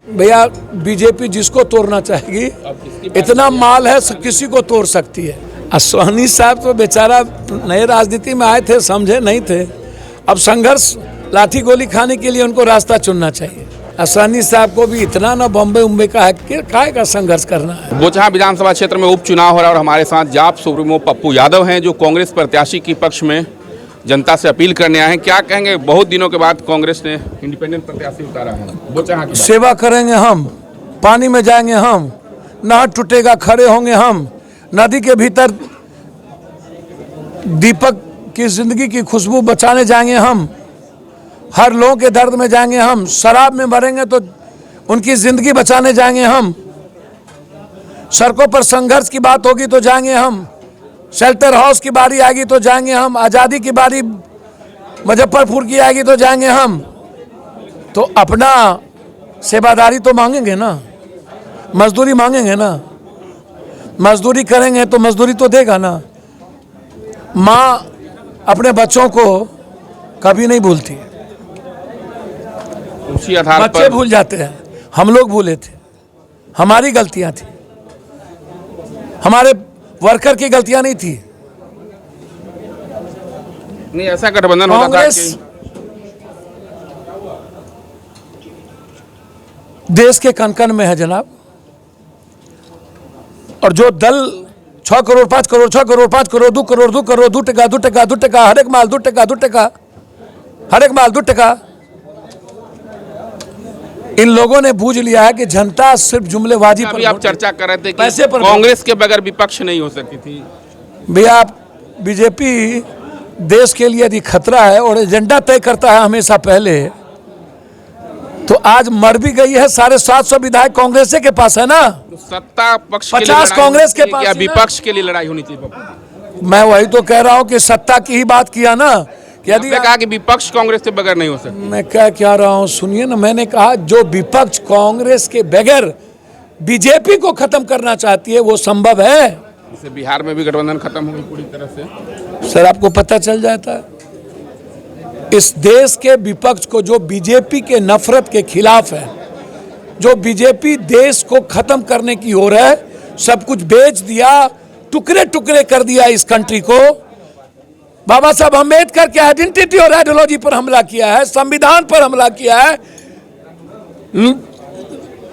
भैया बीजेपी जिसको तोड़ना चाहेगी, इतना माल है किसी को तोड़ सकती है। असवानी साहब तो बेचारा नए राजनीति में आए थे, समझे नहीं थे। अब संघर्ष लाठी गोली खाने के लिए उनको रास्ता चुनना चाहिए। असवानी साहब को भी इतना ना बॉम्बे उम्बे का है कि काहे का संघर्ष करना है। बोचहां विधानसभा क्षेत्र में उपचुनाव हो रहा है और हमारे साथ जाप सुप्रीमो पप्पू यादव हैं, जो कांग्रेस प्रत्याशी के पक्ष में जनता से अपील करने आए हैं। क्या कहेंगे, बहुत दिनों के बाद कांग्रेस ने इंडिपेंडेंट प्रत्याशी उतारा है बोचहां की। सेवा करेंगे हम, पानी में जाएंगे हम, नहर टूटेगा खड़े होंगे हम, नदी के भीतर दीपक की जिंदगी की खुशबू बचाने जाएंगे हम, हर लोगों के दर्द में जाएंगे हम, शराब में मरेंगे तो उनकी जिंदगी बचाने जाएंगे हम, सड़कों पर संघर्ष की बात होगी तो जाएंगे हम, शेल्टर हाउस की बारी आएगी तो जाएंगे हम, आज़ादी की बारी मुजफ्फरपुर की आएगी तो जाएंगे हम। तो अपना सेवादारी तो मांगेंगे ना, मजदूरी मांगेंगे ना, मजदूरी करेंगे तो मजदूरी तो देगा ना। माँ अपने बच्चों को कभी नहीं भूलती, उसी आधार पर बच्चे भूल जाते हैं। हम लोग भूले थे, हमारी गलतियां थी, हमारे वर्कर की गलतियां नहीं थी। नहीं, ऐसा गठबंधन होता था कांग्रेस कि देश के कण-कण में है जनाब, और जो दल 6 करोड़ 5 करोड़ 6 करोड़ 5 करोड़ 2 करोड़ 2 करोड़ 2 टका 2 टका 2 टका हर एक माल 2 टका 2 टका हर एक माल 2 टका, इन लोगों ने बूझ लिया है कि जनता सिर्फ जुमलेबाजी पर। अभी आप चर्चा कर रहे थे पैसे कि पर कांग्रेस के बगैर विपक्ष नहीं हो सकती थी। भैया बीजेपी देश के लिए यदि खतरा है और एजेंडा तय करता है हमेशा पहले, तो आज मर भी गई है। 750 विधायक कांग्रेस के पास है ना, तो सत्ता पक्ष के लिए 50 लड़ाई कांग्रेस के होनी चाहिए, पास या ही ना। विपक्ष के लिए लड़ाई होनी चाहिए पप्पू? मैं वही तो कह रहा हूं कि सत्ता की ही बात किया ना, कि यदि आपने कहा कि विपक्ष कांग्रेस के बगैर नहीं हो सकती। मैं क्या रहा हूं, सुनिए ना। मैंने कहा जो विपक्ष कांग्रेस के बगैर बीजेपी को खत्म करना चाहती है वो संभव है। जैसे बिहार में भी गठबंधन खत्म हो गई पूरी तरह से। सर आपको पता चल जाता है, इस देश के विपक्ष को जो बीजेपी के नफरत के खिलाफ है, जो बीजेपी देश को खत्म करने की ओर है, सब कुछ बेच दिया, टुकड़े टुकड़े कर दिया इस कंट्री को। बाबा साहब अम्बेडकर के आइडेंटिटी और आइडियोलॉजी पर हमला किया है, संविधान पर हमला किया है।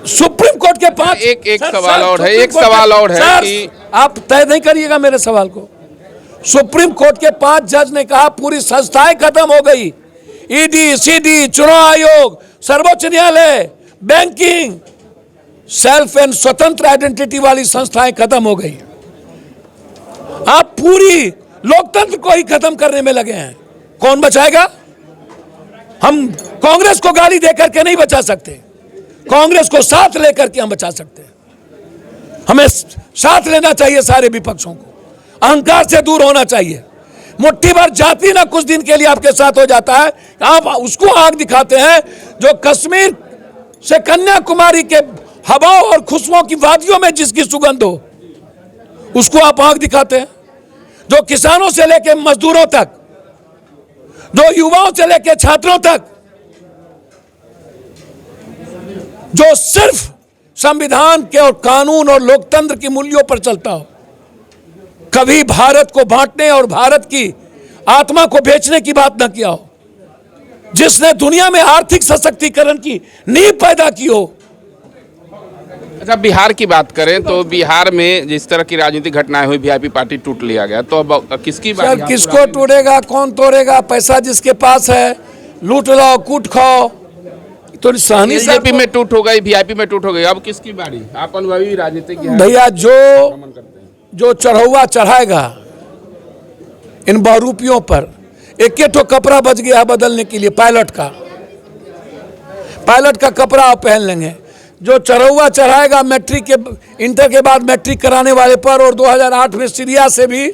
सुप्रीम कोर्ट के पांच एक सवाल और है, एक सवाल और है कि आप तय नहीं करिएगा मेरे सवाल को। सुप्रीम कोर्ट के 5 जज ने कहा पूरी संस्थाएं खत्म हो गई, ईडी, सीडी, चुनाव आयोग, सर्वोच्च न्यायालय, बैंकिंग, सेल्फ एंड स्वतंत्र आइडेंटिटी वाली संस्थाएं खत्म हो गई। आप पूरी लोकतंत्र को ही खत्म करने में लगे हैं। कौन बचाएगा? हम कांग्रेस को गाली देकर के नहीं बचा सकते, कांग्रेस को साथ लेकर के हम बचा सकते हैं। हमें साथ लेना चाहिए सारे विपक्षों को, अहंकार से दूर होना चाहिए। मुट्ठी भर जाति ना कुछ दिन के लिए आपके साथ हो जाता है, आप उसको आग दिखाते हैं जो कश्मीर से कन्याकुमारी के हवाओं और खुशबुओं की वादियों में जिसकी सुगंध हो, उसको आप आग दिखाते हैं। जो किसानों से लेकर मजदूरों तक, जो युवाओं से लेकर छात्रों तक, जो सिर्फ संविधान के और कानून और लोकतंत्र की मूल्यों पर चलता हो, कभी भारत को बांटने और भारत की आत्मा को बेचने की बात ना किया हो, जिसने दुनिया में आर्थिक सशक्तिकरण की नींव पैदा की हो। अच्छा, बिहार की बात करें तो बिहार में जिस तरह की राजनीतिक घटनाएं हुई, वीआईपी पार्टी टूट लिया गया, तो अब किसकी बात? सर किसको तोड़ेगा, कौन तोड़ेगा? पैसा जिसके पास है लूट लो, कूट खाओ। तो सहनी बीजेपी में टूट हो गई, वीआईपी में टूट हो गई, अब किसकी बारी? आप अनुभवी राजनीतिक भैया, जो चढ़ौआ चढ़ाएगा इन बहुरूपियों पर, एक ठो कपड़ा बच गया बदलने के लिए, पायलट का कपड़ा आप पहन लेंगे। जो चढ़ौआ चढ़ाएगा मैट्रिक के, इंटर के बाद मैट्रिक कराने वाले पर, और 2008 में सीरिया से भी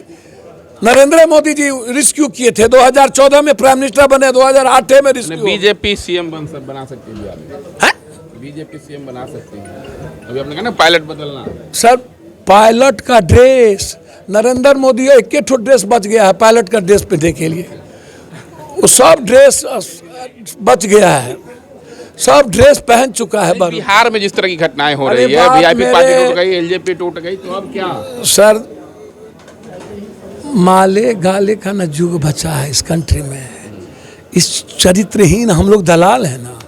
नरेंद्र मोदी जी रिस्क्यू किए थे, 2014 में प्राइम मिनिस्टर बने, 2008 में रिस्क्यू। बीजेपी सीएम बना सकती है बिहार में, बीजेपी सीएम बना सकती है। अभी आपने कहा ना पायलट बदलना। सर पायलट का ड्रेस, नरेंद्र मोदी एक ठो ड्रेस बच गया है पायलट का ड्रेस पहनने के लिए, वो सब ड्रेस बच गया है। सब ड्रेस पहन चुका है बारूद। बिहार में जिस तरह की घटनाएं हो अरे रही है, बाप वीआईपी पार्टी मेरे- टूट गई, एलजेपी टूट गई, तो अब क्या? सर, माले गाले का न जुग बचा है इस कंट्री में। इस चरित्रहीन हम लोग दलाल हैं ना,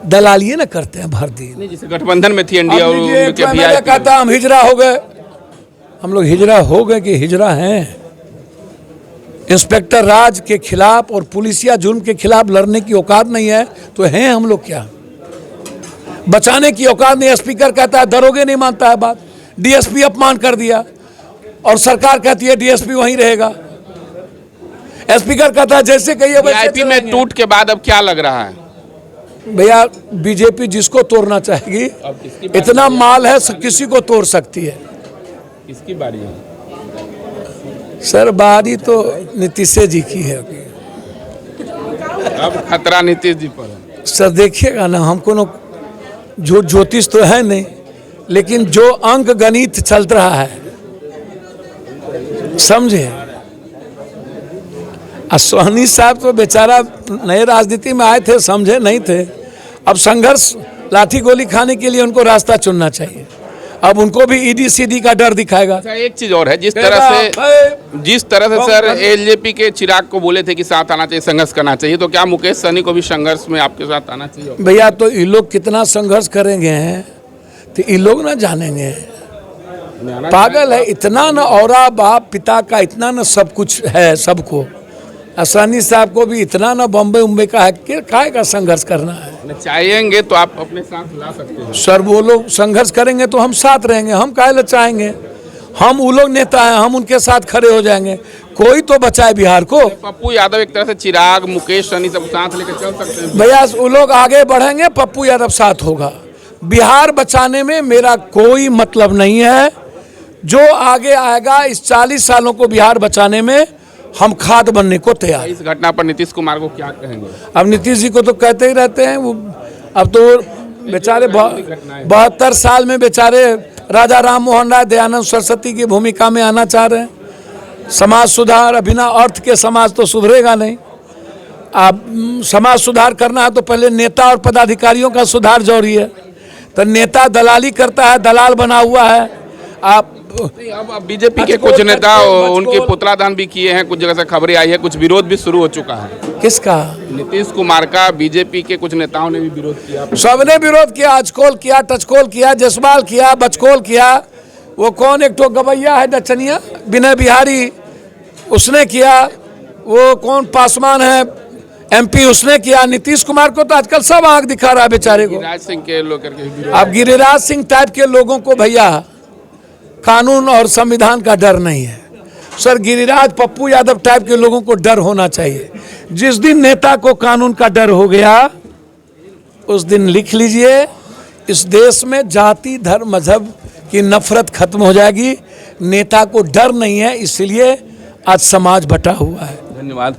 दलालिए ना करते हैं भर दिन। नहीं, जैसे गठबंधन में थी एनडीए और उनके मैंने वीआईपी कहा था हम हिजरा हो गए, हम लोग हिजरा हो गए कि हिजरा हैं। इंस्पेक्टर राज के खिलाफ और पुलिसिया जुर्म के खिलाफ लड़ने की औकात नहीं है तो हैं हम लोग क्या? बचाने की औकात नहीं। स्पीकर कहता है, दरोगे नहीं मानता है बात, डीएसपी अपमान कर दिया और सरकार कहती है डीएसपी वहीं रहेगा। स्पीकर कहता है जैसे कहिए वैसे वीआईपी में चलेंगे। टूट के बाद अब क्या लग रहा है? भैया बीजेपी जिसको तोड़ना चाहेगी, इतना माल है किसी को तोड़ सकती है। किसकी बारी है? सर बारी तो नीतीश जी की है अभी। अब खतरा नीतीश जी पर है। सर देखिएगा ना, हमको न जो ज्योतिष तो है नहीं, लेकिन जो अंक गणित चल रहा है समझे। सोहनी साहब तो बेचारा नए राजनीति में आए थे, समझे नहीं थे। अब संघर्ष लाठी गोली खाने के लिए उनको रास्ता चुनना चाहिए। अब उनको भी ईडी सीडी का डर दिखाएगा। अच्छा, एक चीज और है, जिस तरह से सर एलजेपी के चिराग को बोले थे कि साथ आना चाहिए, संघर्ष करना चाहिए, तो क्या मुकेश सहनी को भी संघर्ष में आपके साथ आना चाहिए? भैया तो ये लोग कितना संघर्ष करेंगे तो ये लोग ना जानेंगे। पागल है, इतना न औरा बाप पिता का, इतना न सब कुछ है सबको। असरानी साहब को भी इतना न बम्बे उम्बे का है कि काहे का संघर्ष करना है। चाहेंगे तो आप अपने साथ ला सकते हैं। सर वो लोग संघर्ष करेंगे तो हम साथ रहेंगे, हम काहे ला चाहेंगे। हम वो लोग नेता हैं, हम उनके साथ खड़े हो जाएंगे। कोई तो बचाए बिहार को। पप्पू यादव एक तरह से चिराग, मुकेश सहनी सब साथ लेकर चल सकते हैं। भैया वो लोग आगे बढ़ेंगे, पप्पू यादव साथ होगा। बिहार बचाने में मेरा कोई मतलब नहीं है। जो आगे आएगा, इस 40 सालों को बिहार बचाने में हम खाद बनने को तैयार। इस घटना पर नीतीश कुमार को क्या कहेंगे? अब नीतीश जी को तो कहते ही रहते हैं वो। अब तो बेचारे 72 साल में बेचारे राजा राम मोहन राय, दयानंद सरस्वती की भूमिका में आना चाह रहे हैं। समाज सुधार, बिना अर्थ के समाज तो सुधरेगा नहीं। अब समाज सुधार करना है तो पहले नेता और पदाधिकारियों का सुधार जरूरी है। तो नेता दलाली करता है, दलाल बना हुआ है। आप अब बीजेपी के कुछ नेता उनके पुतला दान भी किए हैं, कुछ जगह से खबरें आई है, कुछ विरोध भी शुरू हो चुका है। किसका? नीतीश कुमार का। बीजेपी के कुछ नेताओं ने भी विरोध किया। सबने विरोध किया, अचकोल किया, टचकोल किया, जसवाल किया, बचकोल किया। वो कौन एक तो गवैया है नचनिया, विनय बिहारी, उसने किया। वो कौन पासवान है एमपी, उसने किया। नीतीश कुमार को तो आजकल सब आंख दिखा रहा है बेचारे को। गिरिराज सिंह के लोग करके विरोध। अब गिरिराज सिंह टाइप के लोगों को भैया कानून और संविधान का डर नहीं है। सर गिरिराज, पप्पू यादव टाइप के लोगों को डर होना चाहिए। जिस दिन नेता को कानून का डर हो गया, उस दिन लिख लीजिए, इस देश में जाति धर्म मजहब की नफरत खत्म हो जाएगी। नेता को डर नहीं है, इसलिए आज समाज बटा हुआ है। धन्यवाद।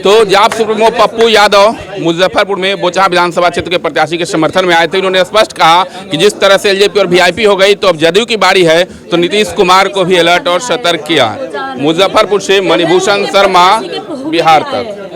तो जाप सुप्रीमो पप्पू यादव मुजफ्फरपुर में बोचहा विधानसभा क्षेत्र के प्रत्याशी के समर्थन में आए थे। उन्होंने स्पष्ट कहा कि जिस तरह से एलजेपी और वीआईपी हो गई, तो अब जदयू की बारी है, तो नीतीश कुमार को भी अलर्ट और सतर्क किया। मुजफ्फरपुर से मणिभूषण शर्मा, बिहार तक।